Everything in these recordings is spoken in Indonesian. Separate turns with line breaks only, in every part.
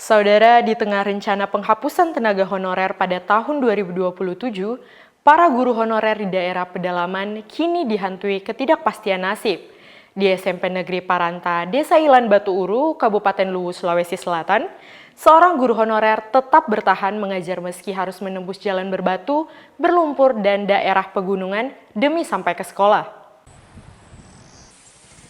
Saudara, di tengah rencana penghapusan tenaga honorer pada tahun 2027, para guru honorer di daerah pedalaman kini dihantui ketidakpastian nasib. Di SMP Negeri Paranta, Desa Ilan Batu Uru, Kabupaten Luwu, Sulawesi Selatan, seorang guru honorer tetap bertahan mengajar meski harus menembus jalan berbatu, berlumpur, dan daerah pegunungan demi sampai ke sekolah.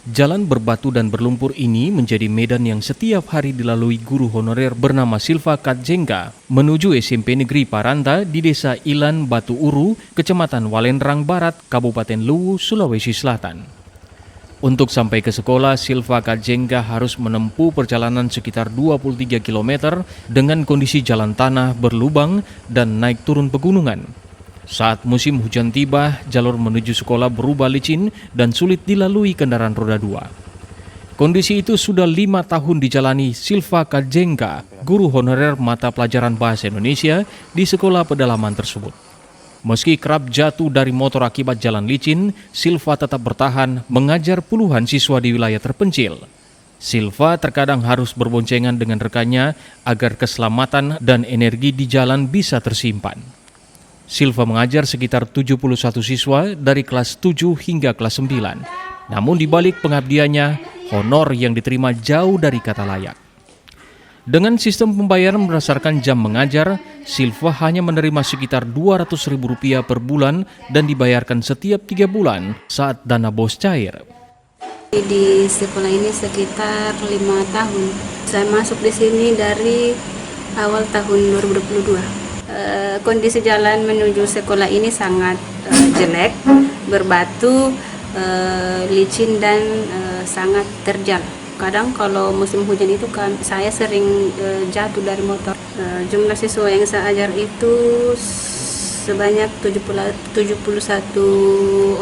Jalan berbatu dan berlumpur ini menjadi medan yang setiap hari dilalui guru honorer bernama Silva Katjengga menuju SMP Negeri Paranta di Desa Ilan Batu Uru, Kecamatan Walendrang Barat, Kabupaten Luwu, Sulawesi Selatan. Untuk sampai ke sekolah, Silva Katjengga harus menempuh perjalanan sekitar 23 km dengan kondisi jalan tanah berlubang dan naik turun pegunungan. Saat musim hujan tiba, jalur menuju sekolah berubah licin dan sulit dilalui kendaraan roda 2. Kondisi itu sudah 5 tahun dijalani Silva Katjengga, guru honorer mata pelajaran Bahasa Indonesia di sekolah pedalaman tersebut. Meski kerap jatuh dari motor akibat jalan licin, Silva tetap bertahan mengajar puluhan siswa di wilayah terpencil. Silva terkadang harus berboncengan dengan rekannya agar keselamatan dan energi di jalan bisa tersimpan. Silva mengajar sekitar 71 siswa dari kelas 7 hingga kelas 9. Namun di balik pengabdiannya, honor yang diterima jauh dari kata layak. Dengan sistem pembayaran berdasarkan jam mengajar, Silva hanya menerima sekitar Rp200.000 per bulan dan dibayarkan setiap 3 bulan saat dana BOS cair.
Di sekolah ini sekitar 5 tahun. Saya masuk di sini dari awal tahun 2022. Kondisi jalan menuju sekolah ini sangat jelek, berbatu, licin dan sangat terjal. Kadang kalau musim hujan itu kan saya sering jatuh dari motor. Jumlah siswa yang saya ajar itu sebanyak 71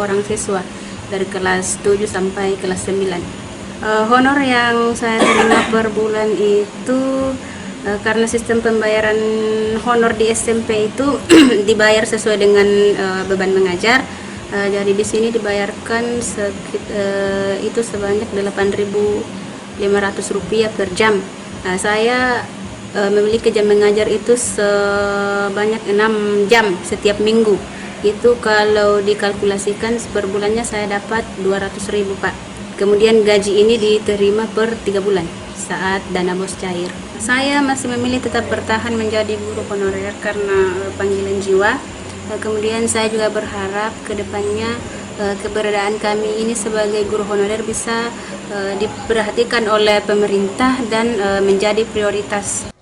orang siswa dari kelas 7 sampai kelas 9. Honor yang saya terima per bulan itu karena sistem pembayaran honor di SMP itu dibayar sesuai dengan beban mengajar, jadi di sini dibayarkan itu sebanyak Rp8.500 per jam. Saya memiliki jam mengajar itu sebanyak 6 jam setiap minggu. Itu kalau dikalkulasikan per bulannya saya dapat Rp200.000, Pak. Kemudian gaji ini diterima per 3 bulan saat dana BOS cair. Saya masih memilih tetap bertahan menjadi guru honorer karena panggilan jiwa. Kemudian saya juga berharap ke depannya keberadaan kami ini sebagai guru honorer bisa diperhatikan oleh pemerintah dan menjadi prioritas.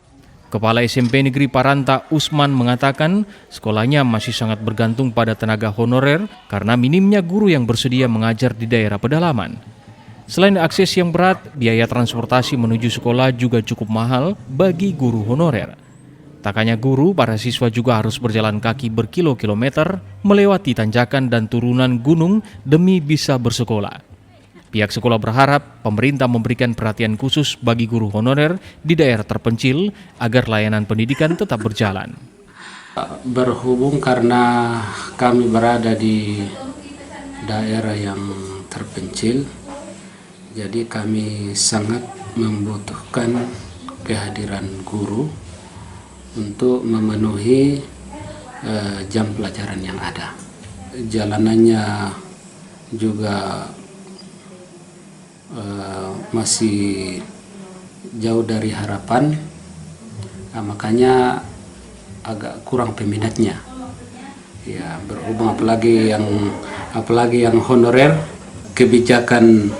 Kepala SMP Negeri Paranta Usman mengatakan sekolahnya masih sangat bergantung pada tenaga honorer karena minimnya guru yang bersedia mengajar di daerah pedalaman. Selain akses yang berat, biaya transportasi menuju sekolah juga cukup mahal bagi guru honorer. Tak hanya guru, para siswa juga harus berjalan kaki berkilo-kilometer, melewati tanjakan dan turunan gunung demi bisa bersekolah. Pihak sekolah berharap pemerintah memberikan perhatian khusus bagi guru honorer di daerah terpencil agar layanan pendidikan tetap berjalan.
Berhubung karena kami berada di daerah yang terpencil, jadi kami sangat membutuhkan kehadiran guru untuk memenuhi jam pelajaran yang ada. Jalanannya juga masih jauh dari harapan, makanya agak kurang peminatnya. Ya, berhubung apalagi yang honorer, kebijakan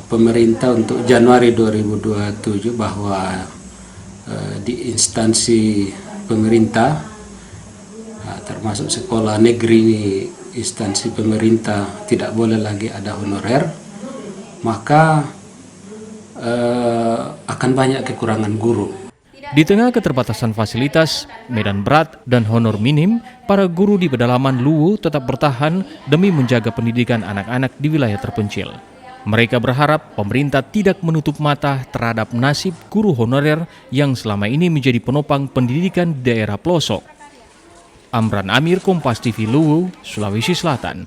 pemerintah untuk Januari 2027 bahwa di instansi pemerintah termasuk sekolah negeri instansi pemerintah tidak boleh lagi ada honorer, maka akan banyak kekurangan guru.
Di tengah keterbatasan fasilitas, medan berat, dan honor minim, para guru di pedalaman Luwu tetap bertahan demi menjaga pendidikan anak-anak di wilayah terpencil. Mereka berharap pemerintah tidak menutup mata terhadap nasib guru honorer yang selama ini menjadi penopang pendidikan di daerah pelosok. Amran Amir, Kompas TV Luwu, Sulawesi Selatan.